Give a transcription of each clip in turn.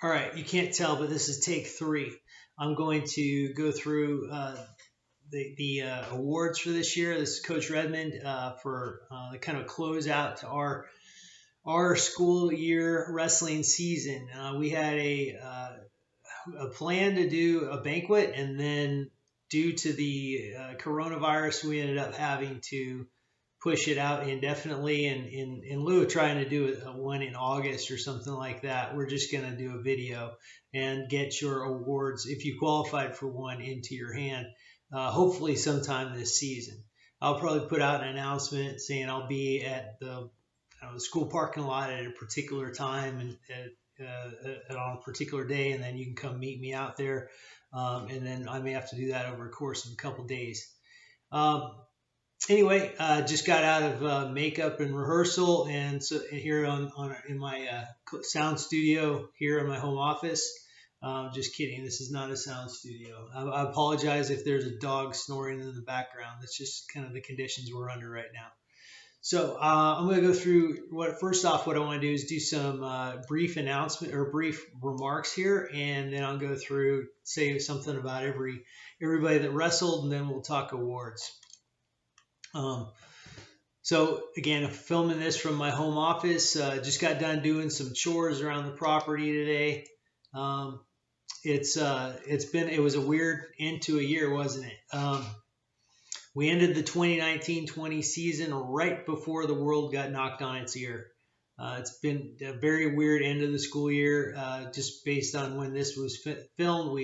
All right, you can't tell, but this is take three. I'm going to go through the awards for this year. This is Coach Redmond for the kind of close out to our school year wrestling season. We had a plan to do a banquet, and then due to the coronavirus, we ended up having to push it out indefinitely. And in lieu of trying to do one in August or something like that, we're just going to do a video and get your awards, if you qualified for one, into your hand, hopefully sometime this season. I'll probably put out an announcement saying I'll be at the school parking lot at a particular time and on a particular day, and then you can come meet me out there. And then I may have to do that over the course of a couple days. Um, anyway, just got out of makeup and rehearsal, and so here in my sound studio here in my home office. Just kidding. This is not a sound studio. I apologize if there's a dog snoring in the background. That's just kind of the conditions we're under right now. So I'm going to go through first off, what I want to do is do some brief announcement or brief remarks here, and then I'll go through, say something about everybody that wrestled, and then we'll talk awards. So again, I'm filming this from my home office. Just got done doing some chores around the property today. It was a weird end to a year, wasn't it? We ended the 2019-20 season right before the world got knocked on its ear. It's been a very weird end of the school year, just based on when this was filmed.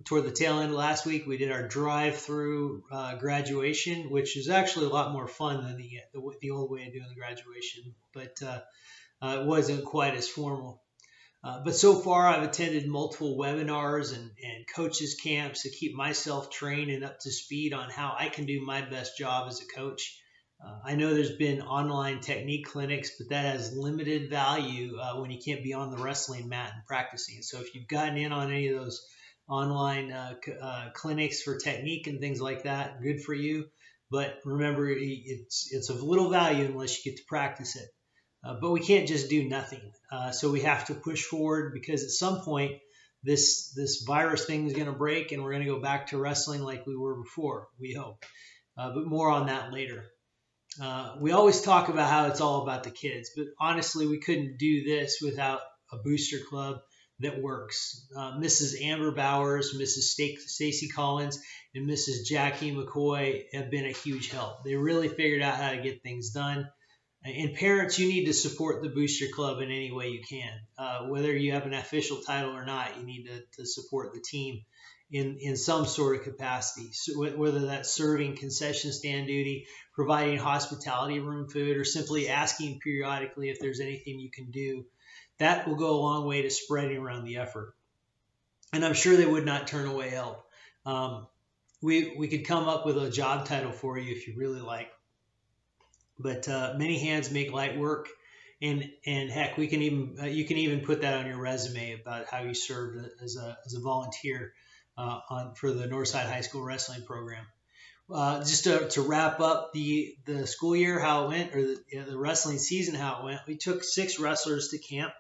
Toward the tail end of last week, we did our drive-through graduation, which is actually a lot more fun than the old way of doing the graduation, but it wasn't quite as formal. But so far, I've attended multiple webinars and coaches camps to keep myself trained and up to speed on how I can do my best job as a coach. I know there's been online technique clinics, but that has limited value when you can't be on the wrestling mat and practicing. So if you've gotten in on any of those online clinics for technique and things like that, good for you. But remember, it's of little value unless you get to practice it. But we can't just do nothing. So we have to push forward, because at some point this virus thing is going to break and we're going to go back to wrestling like we were before, we hope. But more on that later. We always talk about how it's all about the kids, but honestly, we couldn't do this without a booster club that works. Mrs. Amber Bowers, Mrs. Stacy Collins, and Mrs. Jackie McCoy have been a huge help. They really figured out how to get things done. And parents, you need to support the Booster Club in any way you can. Whether you have an official title or not, you need to support the team in some sort of capacity. So whether that's serving concession stand duty, providing hospitality room food, or simply asking periodically if there's anything you can do, that will go a long way to spreading around the effort. And I'm sure they would not turn away help. We could come up with a job title for you if you really like. But many hands make light work, and heck, you can even put that on your resume about how you served as a volunteer for the Northside High School wrestling program. Just to wrap up the school year, how it went, or the wrestling season, how it went. We took 6 wrestlers to camp,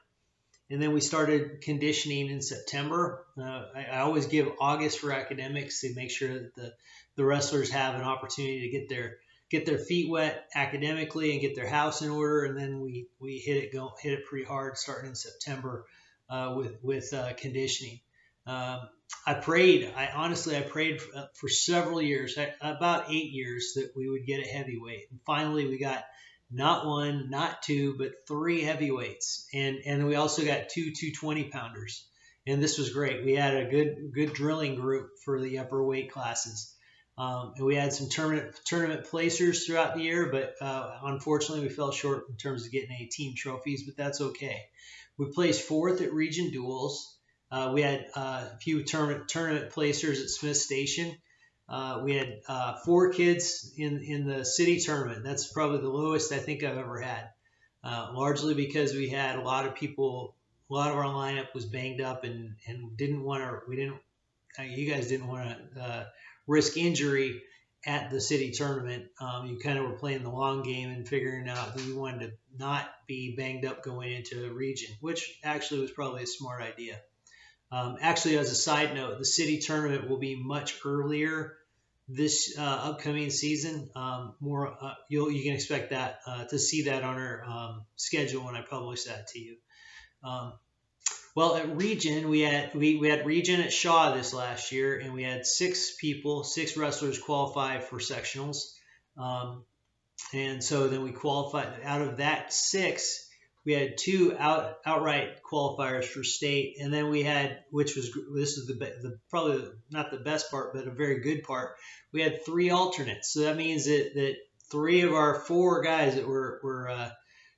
and then we started conditioning in September. I always give August for academics to make sure that the wrestlers have an opportunity to get their feet wet academically and get their house in order, and then we hit it pretty hard starting in September with conditioning. I prayed for several years, about 8 years, that we would get a heavyweight, and finally we got not 1, not 2, but 3 heavyweights, and we also got 2 220-pounders, and this was great. We had a good drilling group for the upper weight classes. And we had some tournament placers throughout the year, but unfortunately we fell short in terms of getting any team trophies, but that's okay. We placed 4th at region duels. We had a few tournament placers at Smith Station. We had 4 kids in the city tournament. That's probably the lowest I think I've ever had, largely because we had a lot of our lineup was banged up and you guys didn't want to risk injury at the city tournament. You kind of were playing the long game and figuring out that you wanted to not be banged up going into a region, which actually was probably a smart idea. Actually, as a side note, the city tournament will be much earlier this upcoming season. You can expect that to see that on our schedule when I publish that to you. Well, at region, we had region at Shaw this last year, and we had 6 wrestlers qualify for sectionals. And so then we qualified out of that 6. We had 2 outright qualifiers for state, and then we had, this is the probably not the best part, but a very good part. We had 3 alternates, so that means that 3 of our 4 guys that were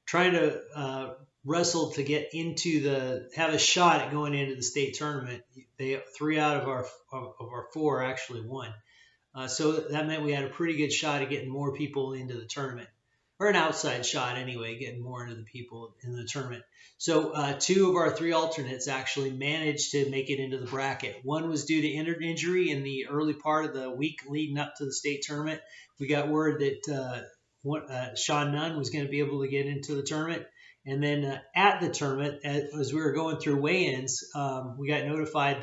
trying to wrestle to get have a shot at going into the state tournament. 3 out of our 4 actually won. So that meant we had a pretty good shot at getting more people into the tournament, or an outside shot anyway, getting more into the people in the tournament. So 2 of our 3 alternates actually managed to make it into the bracket. One was due to injury in the early part of the week leading up to the state tournament. We got word that Sean Nunn was going to be able to get into the tournament. And then at the tournament, as we were going through weigh-ins, we got notified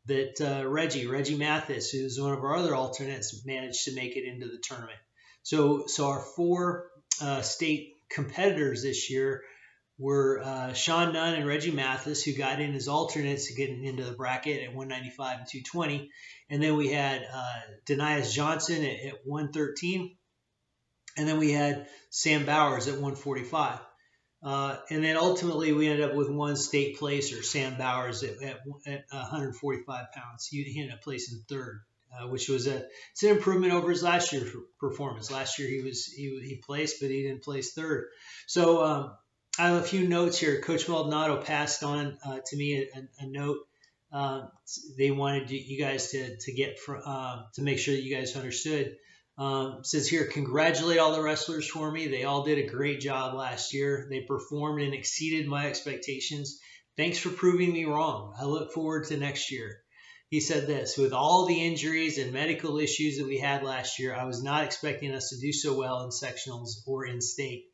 that Reggie Mathis, who's one of our other alternates, managed to make it into the tournament. So our 4 state competitors this year were Sean Nunn and Reggie Mathis, who got in as alternates to get into the bracket at 195 and 220. And then we had Denias Johnson at 113. And then we had Sam Bowers at 145. And then ultimately we ended up with 1 state placer, Sam Bowers, at 145 pounds. He ended up placing 3rd, which was it's an improvement over his last year's performance. Last year he placed, but he didn't place 3rd. So I have a few notes here. Coach Maldonado passed on to me a note. They wanted you guys to get to make sure that you guys understood. Says here, congratulate all the wrestlers for me. They all did a great job last year. They performed and exceeded my expectations. Thanks for proving me wrong. I look forward to next year. He said this, with all the injuries and medical issues that we had last year, I was not expecting us to do so well in sectionals or in state.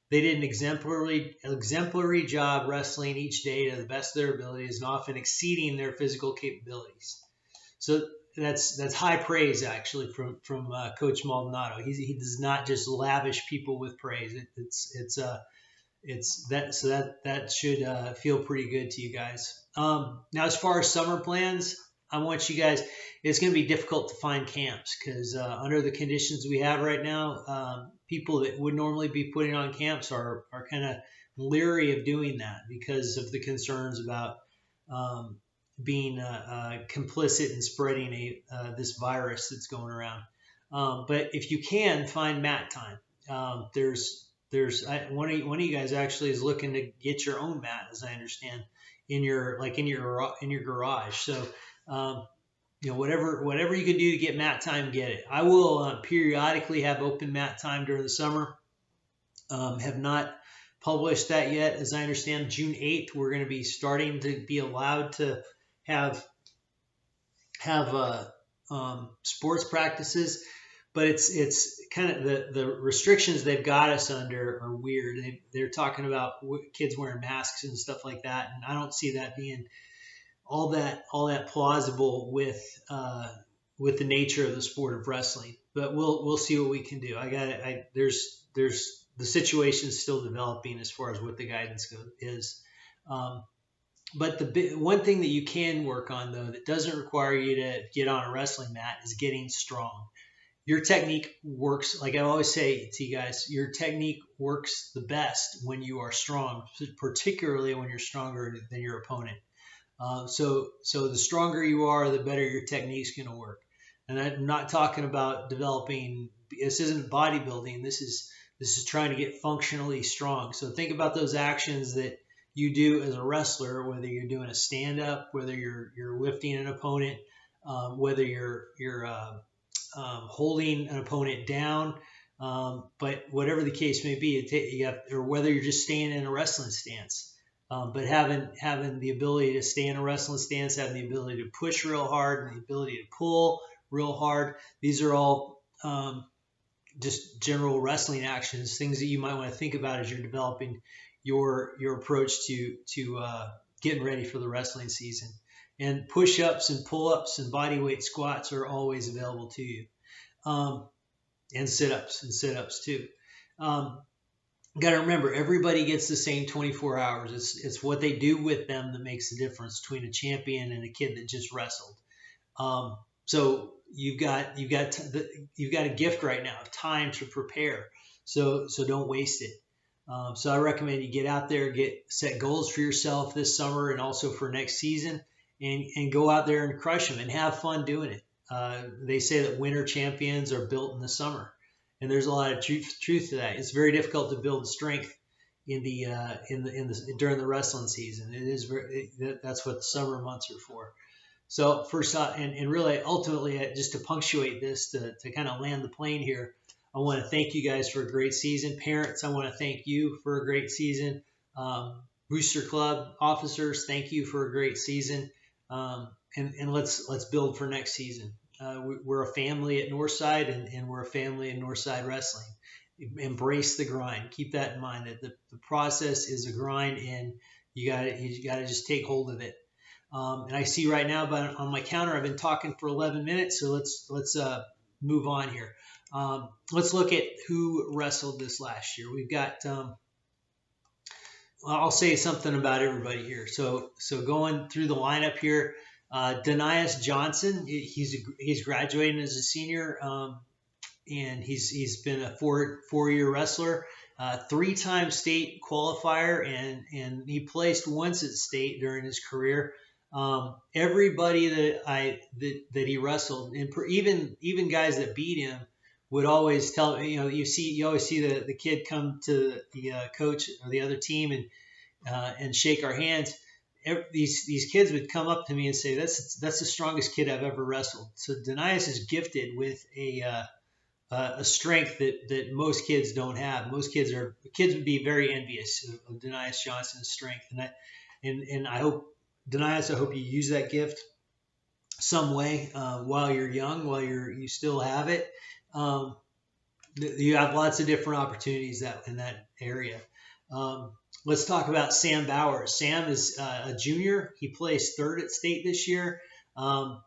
They did an exemplary job wrestling each day to the best of their abilities and often exceeding their physical capabilities. So that's high praise actually from Coach Maldonado. He does not just lavish people with praise. That should feel pretty good to you guys. Now as far as summer plans, I want you guys. It's going to be difficult to find camps because under the conditions we have right now, people that would normally be putting on camps are kind of leery of doing that because of the concerns about being complicit in spreading this virus that's going around. But if you can find mat time, there's one of you guys actually is looking to get your own mat, as I understand, in your garage. So whatever you can do to get mat time, get it. I will periodically have open mat time during the summer. Have not published that yet. As I understand, June 8th, we're going to be starting to be allowed to have sports practices, but it's kind of the restrictions they've got us under are weird. They're talking about kids wearing masks and stuff like that, and I don't see that being all that plausible with the nature of the sport of wrestling. But we'll see what we can do. There's the situation is still developing as far as what the guidance is. But the one thing that you can work on, though, that doesn't require you to get on a wrestling mat is getting strong. Your technique works, like I always say to you guys, your technique works the best when you are strong, particularly when you're stronger than your opponent. So the stronger you are, the better your technique's going to work. And I'm not talking about developing. This isn't bodybuilding. This is trying to get functionally strong. So think about those actions that you do as a wrestler, whether you're doing a stand-up, whether you're lifting an opponent, whether you're holding an opponent down, but whatever the case may be, or whether you're just staying in a wrestling stance. But having the ability to stay in a wrestling stance, having the ability to push real hard, and the ability to pull real hard, these are all just general wrestling actions, things that you might want to think about as you're developing your approach to getting ready for the wrestling season. And push-ups and pull-ups and body weight squats are always available to you, and sit-ups too. Got to remember, everybody gets the same 24 hours. It's what they do with them that makes the difference between a champion and a kid that just wrestled. So you've got a gift right now of time to prepare. So don't waste it. So I recommend you get out there, set goals for yourself this summer and also for next season, and go out there and crush them and have fun doing it. They say that winter champions are built in the summer, and there's a lot of truth to that. It's very difficult to build strength in the during the wrestling season. It is that's what the summer months are for. So first, and really ultimately, just to punctuate this, to kind of land the plane here, I want to thank you guys for a great season. Parents, I want to thank you for a great season. Booster Club officers, thank you for a great season. And let's build for next season. We're a family at Northside, and we're a family in Northside Wrestling. Embrace the grind. Keep that in mind, that the process is a grind, and you got to just take hold of it. And I see right now, but on my counter, I've been talking for 11 minutes. So let's move on here. Let's look at who wrestled this last year. We've got, I'll say something about everybody here. So going through the lineup here, Denias Johnson, he's graduating as a senior, and he's been a four-year wrestler, 3-time state qualifier, and he placed once at state during his career. Everybody that he wrestled, and even guys that beat him, would always tell, you always see the kid come to the coach or the other team and shake our hands. These kids would come up to me and say, that's the strongest kid I've ever wrestled. So Denias is gifted with a strength that most kids don't have. Most kids would be very envious of Denias Johnson's strength, and I hope, Denias, I hope you use that gift some way while you're young, while you still have it. You have lots of different opportunities in that area. Let's talk about Sam Bowers. Sam is a junior. He placed third at state this year.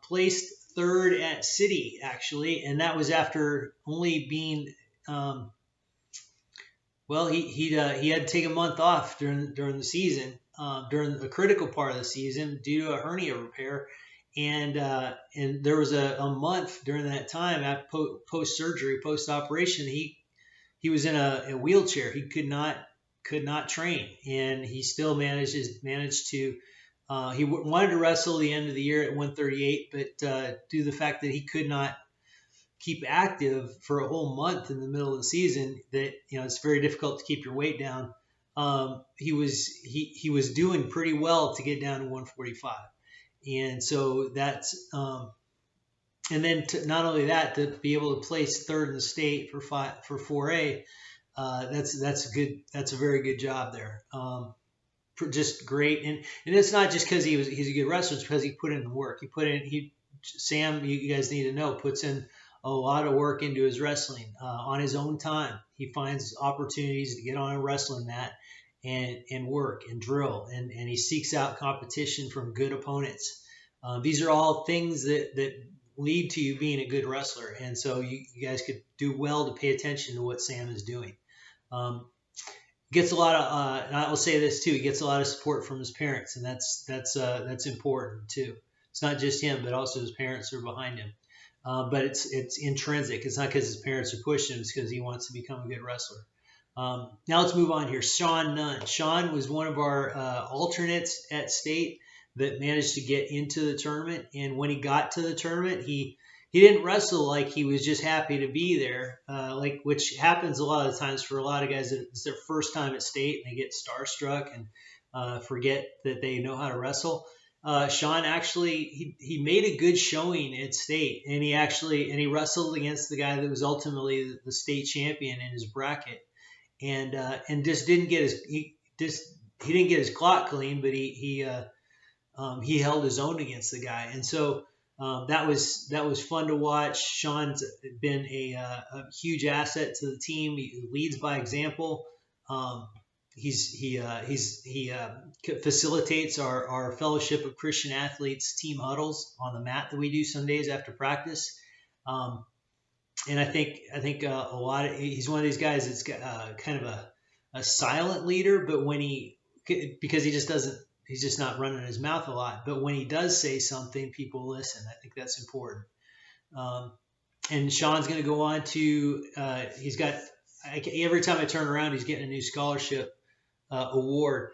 Placed third at city, actually, and that was after only being he had to take a month off during the season, during the critical part of the season due to a hernia repair. And there was a month during that time after post-surgery, post-operation, he was in a wheelchair. He could not train, and he still managed to. He wanted to wrestle the end of the year at 138, but due to the fact that he could not keep active for a whole month in the middle of the season, that it's very difficult to keep your weight down. He was doing pretty well to get down to 145. And so that's, and then not only that, to be able to place third in the state for 4A, that's a very good job there. Just great, and it's not just because he's a good wrestler; it's because he put in the work. Sam, you guys need to know, puts in a lot of work into his wrestling on his own time. He finds opportunities to get on a wrestling mat and work and drill, and he seeks out competition from good opponents. These are all things that lead to you being a good wrestler, and so you guys could do well to pay attention to what Sam is doing. Gets a lot of, and I will say this too, he gets a lot of support from his parents, and that's important too. It's not just him, but also his parents are behind him. But it's intrinsic. It's not because his parents are pushing him; it's because he wants to become a good wrestler. Now let's move on here. Sean Nunn. Sean was one of our alternates at state that managed to get into the tournament, and when he got to the tournament, he didn't wrestle like he was just happy to be there, which happens a lot of times for a lot of guys that it's their first time at state and they get starstruck and forget that they know how to wrestle. Sean actually he made a good showing at state, and he wrestled against the guy that was ultimately the state champion in his bracket, and just didn't get he didn't get his clock clean, but he held his own against the guy, and so. That was fun to watch. Sean's been a huge asset to the team. He leads by example. Um, he facilitates our Fellowship of Christian Athletes team huddles on the mat that we do some days after practice. Um, and I think a lot of he's one of these guys that's kind of a silent leader, but because he just doesn't he's just not running his mouth a lot. But when he does say something, people listen. I think that's important. Um, and Sean's going to go on to he's got every time I turn around, he's getting a new scholarship award.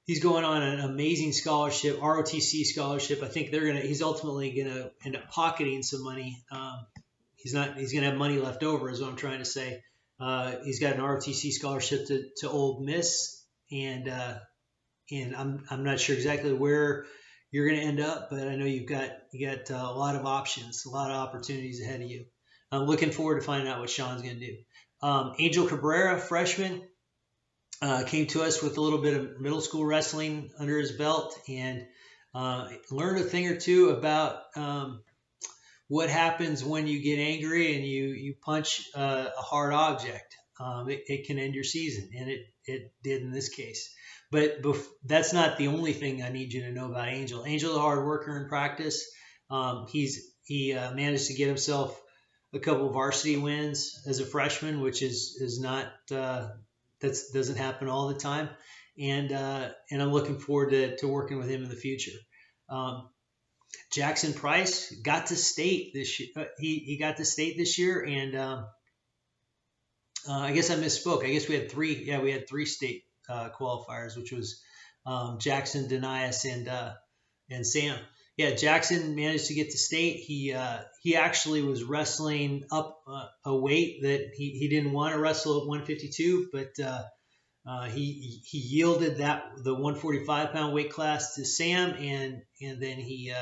He's going on an amazing scholarship, ROTC scholarship. I think he's ultimately gonna end up pocketing some money. He's gonna have money left over, is what I'm trying to say. He's got an ROTC scholarship to Ole Miss, and I'm not sure exactly where you're gonna end up, but I know you got a lot of options, a lot of opportunities ahead of you. I'm looking forward to finding out what Sean's gonna do. Angel Cabrera, freshman. Came to us with a little bit of middle school wrestling under his belt, and learned a thing or two about what happens when you get angry and you punch a hard object. It can end your season, and it did in this case. But that's not the only thing I need you to know about Angel. Angel's a hard worker in practice. He managed to get himself a couple of varsity wins as a freshman, which is not that doesn't happen all the time, and I'm looking forward to working with him in the future. Jackson Price got to state this year. He got to state this year, and I guess I misspoke. I guess we had three. Yeah, we had three state qualifiers, which was Jackson, Denias, and Sam. Yeah, Jackson managed to get to state. He actually was wrestling up a weight that he didn't want to wrestle at 152, but he yielded the 145-pound weight class to Sam, and then he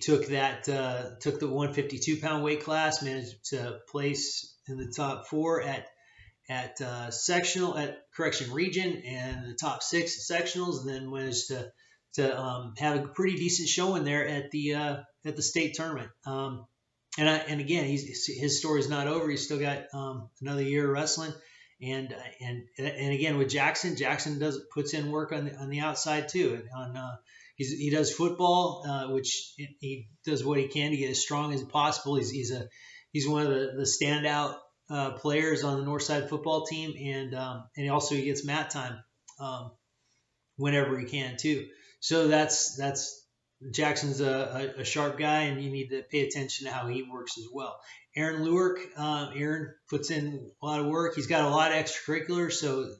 took the 152-pound weight class, managed to place in the top 4 at region, and the top 6 at sectionals, and then managed to have a pretty decent showing there at the state tournament. And again, his story's not over. He's still got another year of wrestling, and again with Jackson puts in work on the outside too. He does football, which he does what he can to get as strong as possible. He's one of the standout players on the Northside football team, and he also gets mat time whenever he can too. So that's Jackson's a sharp guy, and you need to pay attention to how he works as well. Aaron Lewerk, Aaron puts in a lot of work. He's got a lot of extracurriculars, so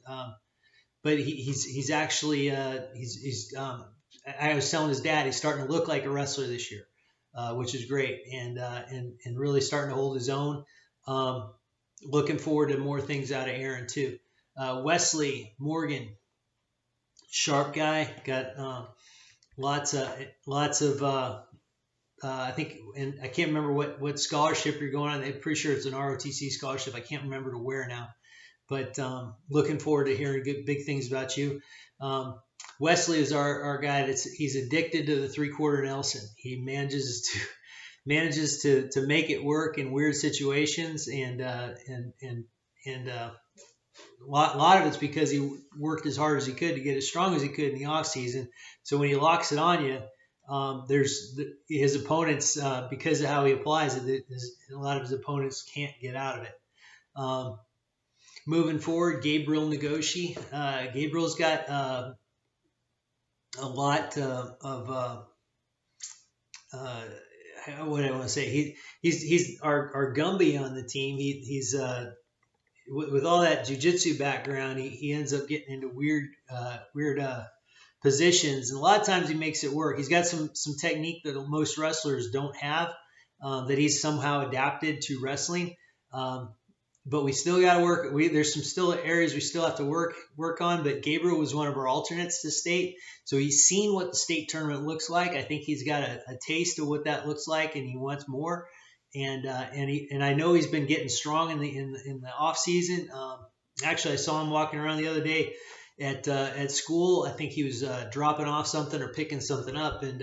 but he's actually I was telling his dad he's starting to look like a wrestler this year, which is great, and really starting to hold his own. Looking forward to more things out of Aaron too. Wesley Morgan, sharp guy, got lots of I think, and I can't remember what scholarship you're going on. I'm pretty sure it's an ROTC scholarship. I can't remember to where now, but looking forward to hearing big things about you. Wesley is our guy. He's addicted to the 3/4 Nelson. He manages to make it work in weird situations, and a lot of it's because he worked as hard as he could to get as strong as he could in the off season. So when he locks it on you, there's his opponents, because of how he applies it, a lot of his opponents can't get out of it. Moving forward, Gabriel Nagoshi. Gabriel's got a lot of what do I want to say? He's our Gumby on the team. He's with all that jiu-jitsu background, he ends up getting into weird positions, and a lot of times he makes it work. He's got some technique that most wrestlers don't have, that he's somehow adapted to wrestling. But we still got to work. There's some still areas we still have to work on. But Gabriel was one of our alternates to state, so he's seen what the state tournament looks like. I think he's got a taste of what that looks like, and he wants more. And I know he's been getting strong in the off season. Actually, I saw him walking around the other day at school. I think he was dropping off something or picking something up, and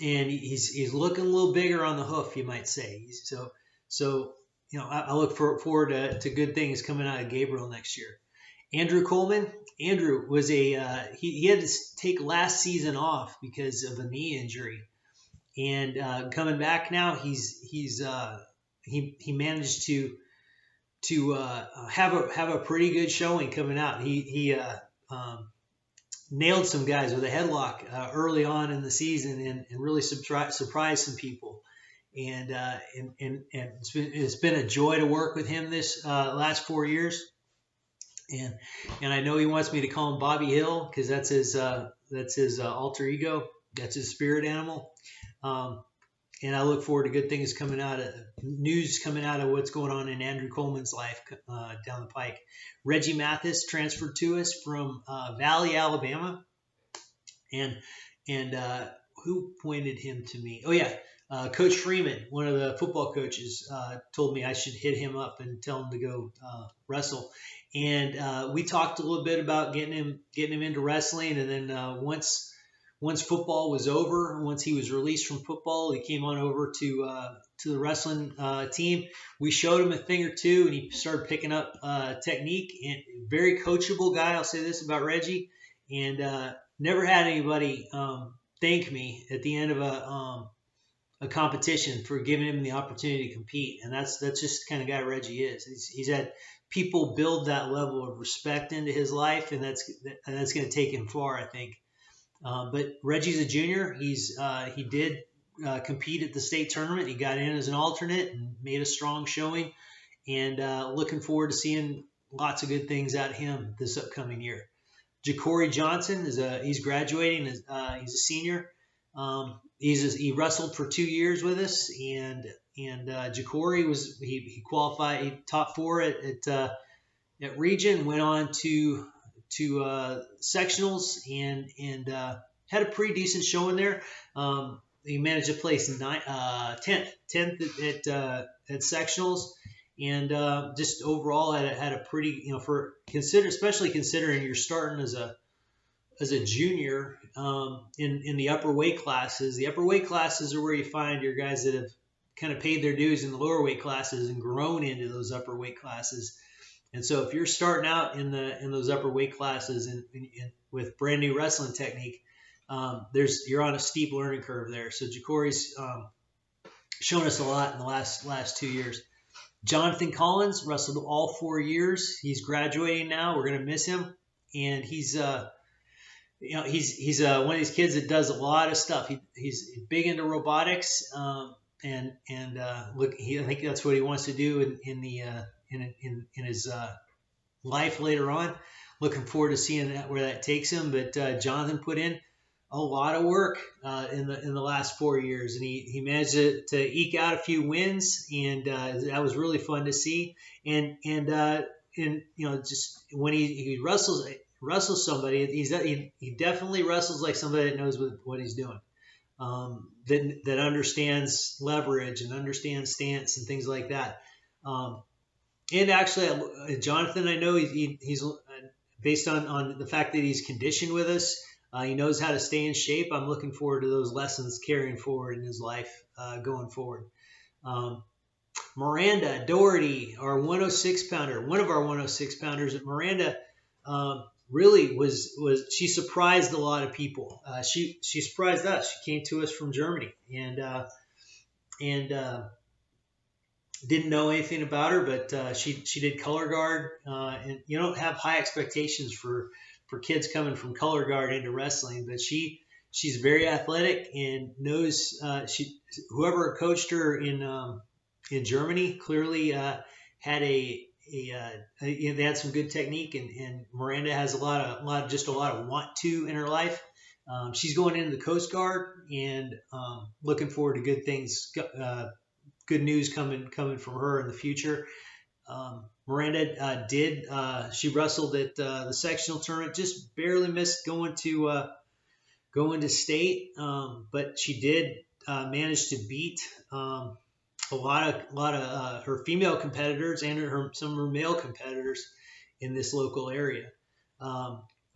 and he's looking a little bigger on the hoof, you might say. So I look forward to good things coming out of Gabriel next year. Andrew Coleman. Andrew was he had to take last season off because of a knee injury, and coming back now, he managed to have a pretty good showing coming out. He nailed some guys with a headlock early on in the season, and really surprised some people. And it's been a joy to work with him this last 4 years. And I know he wants me to call him Bobby Hill because that's his alter ego. That's his spirit animal. And I look forward to good things coming out of news coming out of what's going on in Andrew Coleman's life down the pike. Reggie Mathis transferred to us from Valley, Alabama, and who pointed him to me? Oh yeah, Coach Freeman, one of the football coaches, told me I should hit him up and tell him to go wrestle. And we talked a little bit about getting him into wrestling, and then once football was over, once he was released from football, he came on over to the wrestling team. We showed him a thing or two, and he started picking up technique. And very coachable guy. I'll say this about Reggie, and never had anybody thank me at the end of a competition for giving him the opportunity to compete. And that's just the kind of guy Reggie is. He's had people build that level of respect into his life, and that's going to take him far, I think. But Reggie's a junior. He did compete at the state tournament. He got in as an alternate and made a strong showing. And looking forward to seeing lots of good things out of him this upcoming year. Ja'Cory Johnson he's graduating. He's a senior. He wrestled for 2 years with us, and Ja'Cory he qualified. He top 4 at region. Went on to sectionals and had a pretty decent showing there. He managed to place 10th at sectionals, and just overall had a pretty especially considering you're starting as a junior in the upper weight classes. The upper weight classes are where you find your guys that have kind of paid their dues in the lower weight classes and grown into those upper weight classes. And so if you're starting out in those upper weight classes and with brand new wrestling technique, you're on a steep learning curve there. So Ja'Cory's shown us a lot in the last 2 years. Jonathan Collins wrestled all 4 years. He's graduating now. We're going to miss him, and he's one of these kids that does a lot of stuff. He's big into robotics, and I think that's what he wants to do in his life later on. Looking forward to seeing where that takes him. But Jonathan put in a lot of work in the last 4 years, and he managed to eke out a few wins, and that was really fun to see. And just when he wrestles somebody, he definitely wrestles like somebody that knows what he's doing. That understands leverage and understands stance and things like that. And actually, Jonathan, I know he's based on the fact that he's conditioned with us. He knows how to stay in shape. I'm looking forward to those lessons carrying forward in his life going forward. Miranda Doherty, our 106 pounder, one of our 106 pounders at Miranda, really she surprised a lot of people. She surprised us. She came to us from Germany and didn't know anything about her, but she did color guard, and you don't have high expectations for kids coming from color guard into wrestling, but she's very athletic and knows whoever coached her in Germany clearly had they had some good technique, and Miranda has a lot of want to in her life. She's going into the Coast Guard, and looking forward to good things. Good news coming from her in the future. Miranda she wrestled at the sectional tournament, just barely missed going to state, but she did manage to beat a lot of her female competitors and some of her male competitors in this local area.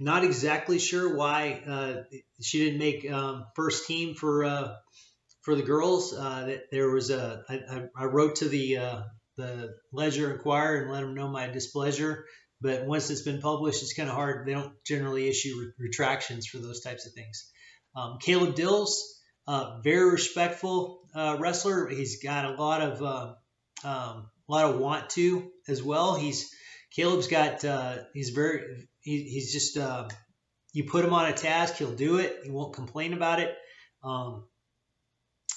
Not exactly sure why she didn't make first team for the girls. That there was I wrote to the Ledger Inquirer and let them know my displeasure. But once it's been published, it's kind of hard. They don't generally issue retractions for those types of things. Caleb Dills, very respectful wrestler. He's got a lot of want to as well. Caleb's got he's just you put him on a task, he'll do it. He won't complain about it. Um,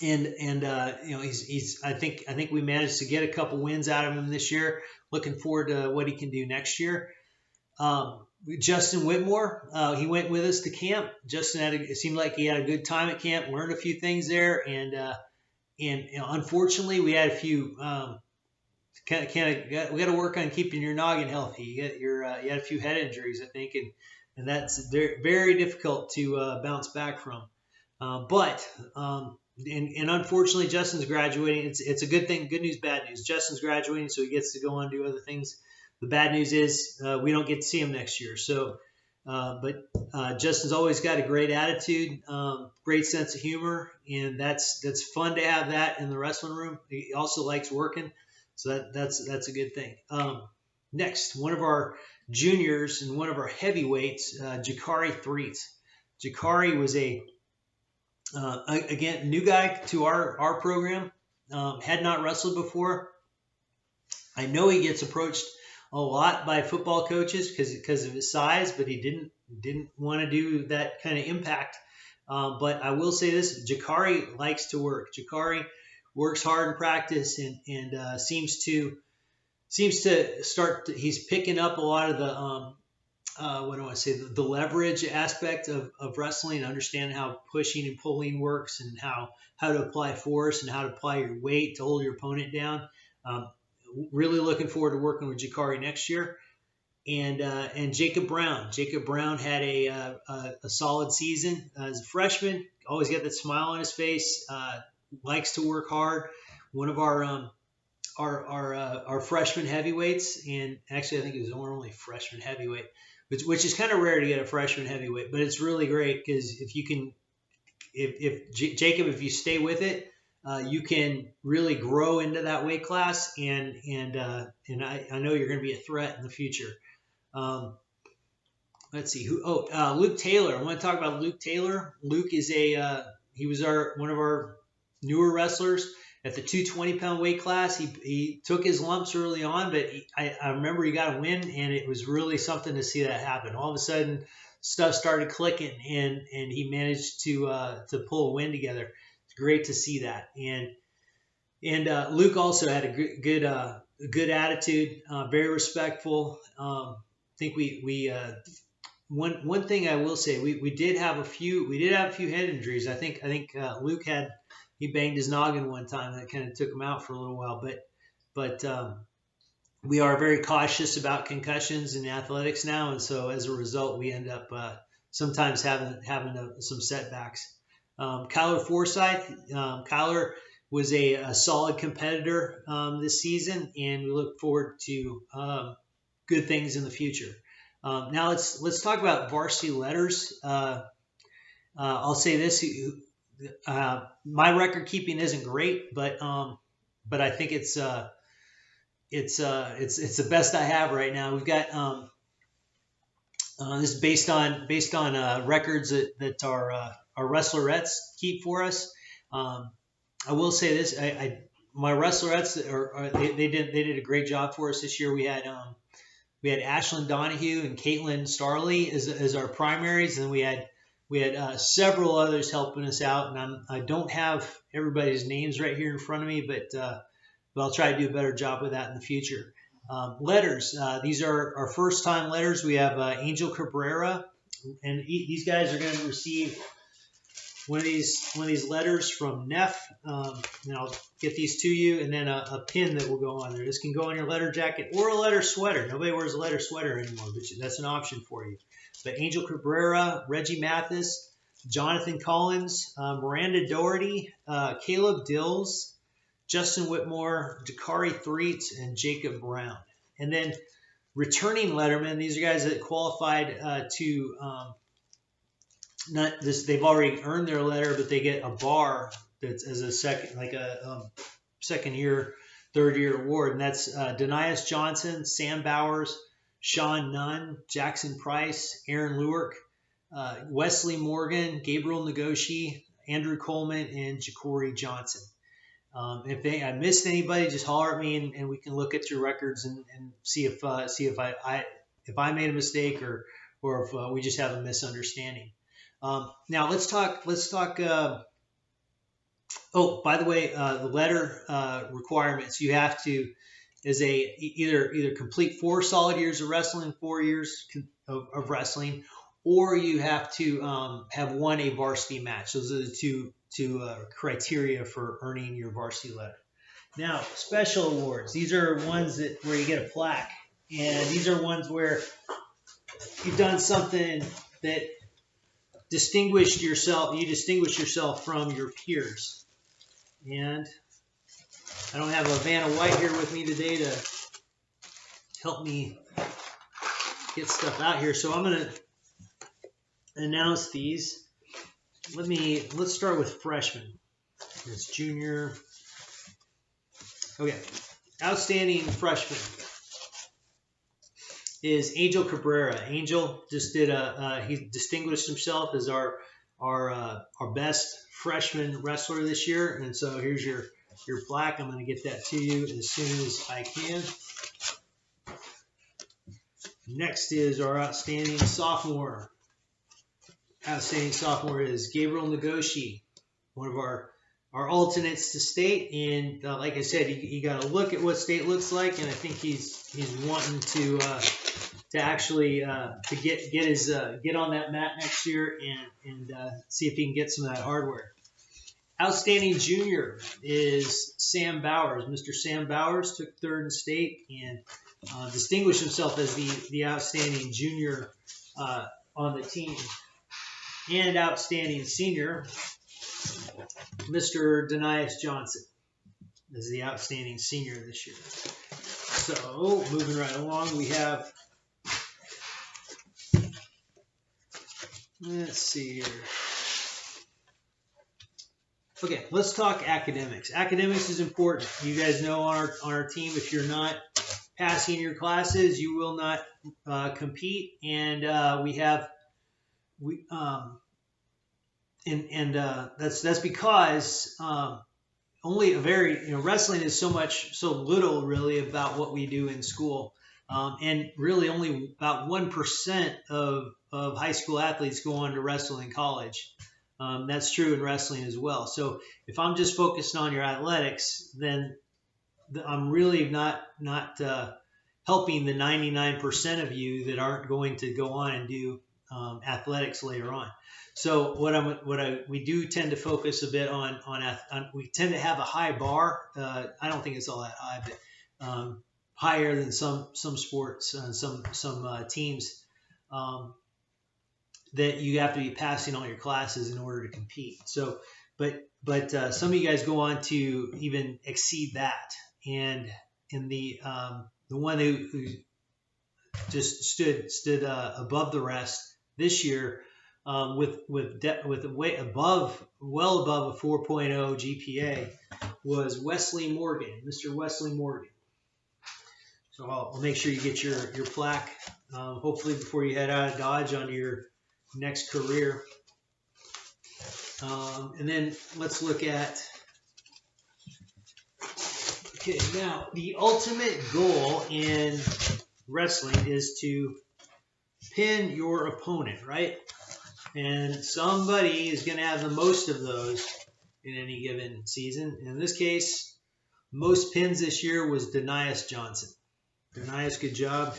and you know he's I think we managed to get a couple wins out of him this year. Looking forward to what he can do next year. Justin Whitmore, he went with us to camp. Justin it seemed like he had a good time at camp, learned a few things there, and you know, unfortunately we had a few we got to work on keeping your noggin healthy. You had a few head injuries, I think, and that's very, very difficult to bounce back from. But and unfortunately, Justin's graduating. It's a good thing. Good news, bad news. Justin's graduating, so he gets to go on and do other things. The bad news is we don't get to see him next year. So, but Justin's always got a great attitude, great sense of humor, and that's fun to have that in the wrestling room. He also likes working, so that's a good thing. Next, one of our juniors and one of our heavyweights, Jakari Threets. Jakari was again, new guy to our program, had not wrestled before. I know he gets approached a lot by football coaches because of his size, but he didn't want to do that kind of impact. But I will say this: Jakari likes to work. Jakari works hard in practice and seems to start. He's picking up a lot of the what do I say, the leverage aspect of wrestling, understand how pushing and pulling works and how to apply force and how to apply your weight to hold your opponent down. Really looking forward to working with Jakari next year. And Jacob Brown. Jacob Brown had a solid season as a freshman. Always got that smile on his face. Likes to work hard. One of our freshman heavyweights, and actually I think it was our only freshman heavyweight, which is kind of rare to get a freshman heavyweight, but it's really great because if Jacob, if you stay with it, you can really grow into that weight class, and I know you're going to be a threat in the future. Let's see Luke Taylor. I want to talk about Luke Taylor. Luke is he was one of our newer wrestlers at the 220-pound weight class. He took his lumps early on, but I remember he got a win, and it was really something to see that happen. All of a sudden, stuff started clicking, and he managed to pull a win together. It's great to see that. And Luke also had a good attitude, very respectful. I think we one thing I will say, we did have a few head injuries. I think Luke he banged his noggin one time that kind of took him out for a little while, but we are very cautious about concussions in athletics now, and so as a result, we end up sometimes having some setbacks. Kyler Forsyth, Kyler was a solid competitor this season, and we look forward to good things in the future. Now let's talk about varsity letters. I'll say this: my record keeping isn't great, but I think it's the best I have right now. We've got this is based on records that our wrestlerettes keep for us. I will say this: my wrestlerettes they did a great job for us this year. We had Ashlyn Donahue and Caitlin Starley as our primaries, and we had several others helping us out. And I don't have everybody's names right here in front of me, but I'll try to do a better job with that in the future. Letters. These are our first time letters. We have Angel Cabrera, and these guys are going to receive one of these letters from Neff. And I'll get these to you, and then a pin that will go on there. This can go on your letter jacket or a letter sweater. Nobody wears a letter sweater anymore, but that's an option for you. But Angel Cabrera, Reggie Mathis, Jonathan Collins, Miranda Doherty, Caleb Dills, Justin Whitmore, Jakari Threets, and Jacob Brown. And then returning lettermen. These are guys that qualified to not this. They've already earned their letter, but they get a bar that's as a second, like a second year, third year award, and that's Denias Johnson, Sam Bowers, Sean Nunn, Jackson Price, Aaron Lewerk, Wesley Morgan, Gabriel Nagoshi, Andrew Coleman, and Ja'Cory Johnson. If I missed anybody, just holler at me, and we can look at your records and see if I made a mistake or if we just have a misunderstanding. Now let's talk. Oh, by the way, the letter requirements. You have to either complete 4 solid years of wrestling, 4 years of wrestling, or you have to have won a varsity match. Those are the two criteria for earning your varsity letter. Now, special awards. These are ones where you get a plaque, and these are ones where you've done something that distinguished yourself. You distinguish yourself from your peers. And I don't have a Vanna White here with me today to help me get stuff out here, so I'm going to announce these. Let's start with freshman. It's junior. Okay, outstanding freshman is Angel Cabrera. Angel just did he distinguished himself as our best freshman wrestler this year, and so here's your plaque. I'm going to get that to you as soon as I can. Next is our outstanding sophomore. Outstanding sophomore is Gabriel Nagoshi, one of our alternates to state, and like I said, you got to look at what state looks like, and I think he's wanting to actually to get on that mat next year and see if he can get some of that hardware. Outstanding junior is Sam Bowers. Mr. Sam Bowers took 3rd in state and distinguished himself as the outstanding junior on the team. And outstanding senior, Mr. Denias Johnson is the outstanding senior this year. So moving right along, we have, let's see here. Okay, let's talk academics. Academics is important. You guys know on our team, if you're not passing your classes, you will not compete, and that's because only a very wrestling is so little really about what we do in school, and really only about 1% of high school athletes go on to wrestle in college. That's true in wrestling as well. So if I'm just focused on your athletics, then I'm really not helping the 99% of you that aren't going to go on and do athletics later on. So we do tend to focus a bit on we tend to have a high bar. I don't think it's all that high, but higher than some sports and some teams that you have to be passing all your classes in order to compete. So, but some of you guys go on to even exceed that, and in the one who just stood above the rest this year with well above a 4.0 GPA was Wesley Morgan, Mr. Wesley Morgan. So I'll make sure you get your plaque hopefully before you head out of Dodge on your next career. And then let's look at, okay, now the ultimate goal in wrestling is to pin your opponent, right? And somebody is going to have the most of those in any given season. In this case, most pins this year was Denias Johnson. Denias, good job.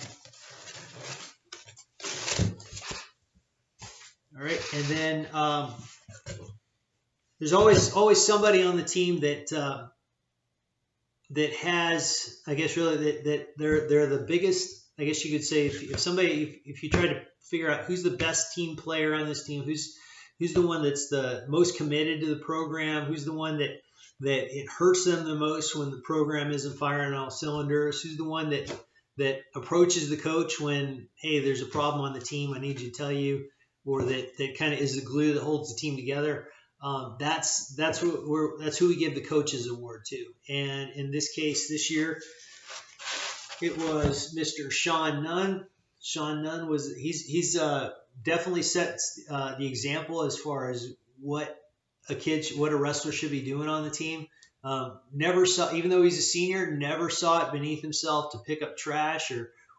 All right, and then there's always somebody on the team that has, I guess, really that they're the biggest. I guess you could say if you try to figure out who's the best team player on this team, who's the one that's the most committed to the program, who's the one that it hurts them the most when the program isn't firing on all cylinders, who's the one that approaches the coach when, hey, there's a problem on the team, I need you to tell you, or that kind of is the glue that holds the team together. That's who we give the coaches award to. And in this case, this year, it was Mr. Sean Nunn. Sean Nunn he's definitely set the example as far as what a wrestler should be doing on the team. Never saw, even though he's a senior, never saw it beneath himself to pick up trash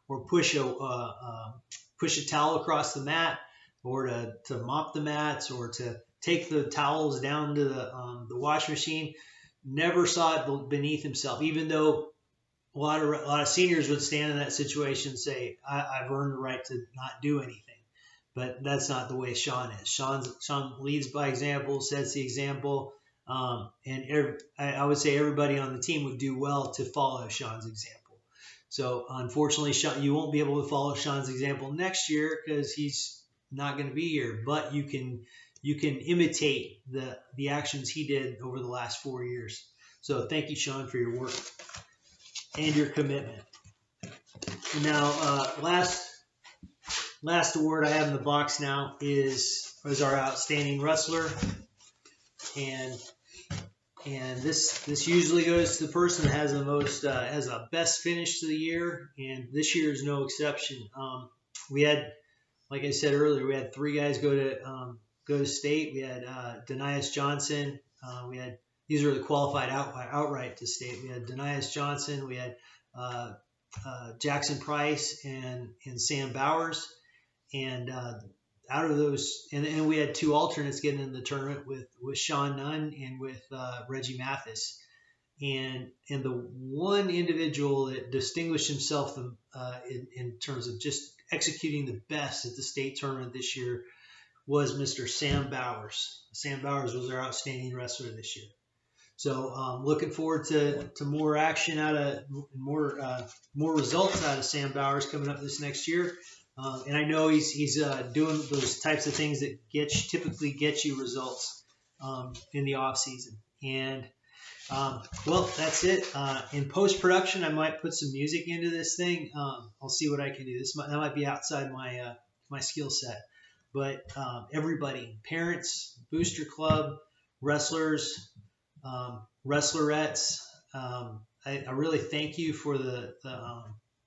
or push a towel across the mat, or to mop the mats, or to take the towels down to the wash machine. Never saw it beneath himself, even though a lot of seniors would stand in that situation and say, I've earned the right to not do anything. But that's not the way Sean is. Sean leads by example, sets the example, and I would say everybody on the team would do well to follow Sean's example. So unfortunately, Sean, you won't be able to follow Sean's example next year because he's not going to be here. But you can imitate the actions he did over the last 4 years. So thank you, Sean, for your work and your commitment. Now, last award I have in the box now is our outstanding wrestler, and this usually goes to the person that has the best finish to the year, and this year is no exception. We had, like I said earlier, we had 3 guys go to state. We had Denias Johnson. These were the qualified outright to state. We had Denias Johnson. We had Jackson Price and Sam Bowers. And out of those, and we had 2 alternates getting in the tournament with Sean Nunn and with Reggie Mathis. And the one individual that distinguished himself in terms of just executing the best at the state tournament this year was Mr. Sam Bowers. Sam Bowers was our outstanding wrestler this year. So looking forward to more action more results out of Sam Bowers coming up this next year. And I know he's doing those types of things that typically get you results in the off season. And well, that's it. In post production, I might put some music into this thing. I'll see what I can do. That might be outside my skill set. But everybody, parents, booster club, wrestlers, wrestlerettes, I really thank you for the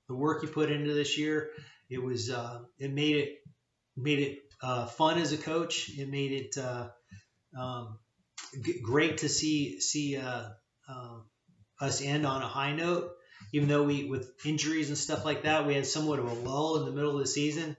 work you put into this year. It made it fun as a coach. It made it great to see us end on a high note. Even though with injuries and stuff like that, we had somewhat of a lull in the middle of the season.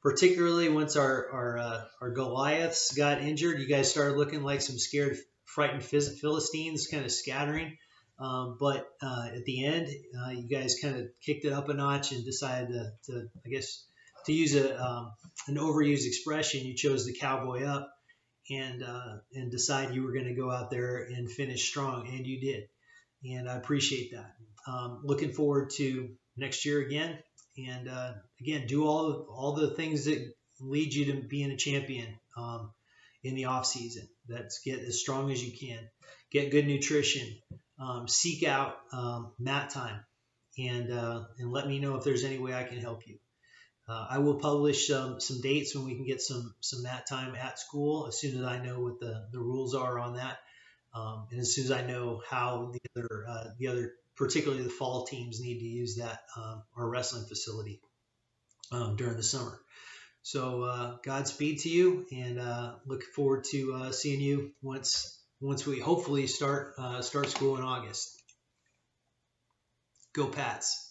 Particularly once our Goliaths got injured, you guys started looking like some scared, frightened Philistines, kind of scattering. But at the end, you guys kind of kicked it up a notch and decided to I guess, to use an overused expression, you chose the cowboy up and decide you were going to go out there and finish strong, and you did. And I appreciate that. Looking forward to next year again. And again, do all the things that lead you to being a champion in the off season. That's get as strong as you can, get good nutrition, seek out mat time, and let me know if there's any way I can help you. I will publish some dates when we can get some mat time at school as soon as I know what the rules are on that, and as soon as I know how the other particularly the fall teams need to use that our wrestling facility during the summer. So Godspeed to you, and look forward to seeing you once we hopefully start school in August. Go Pats.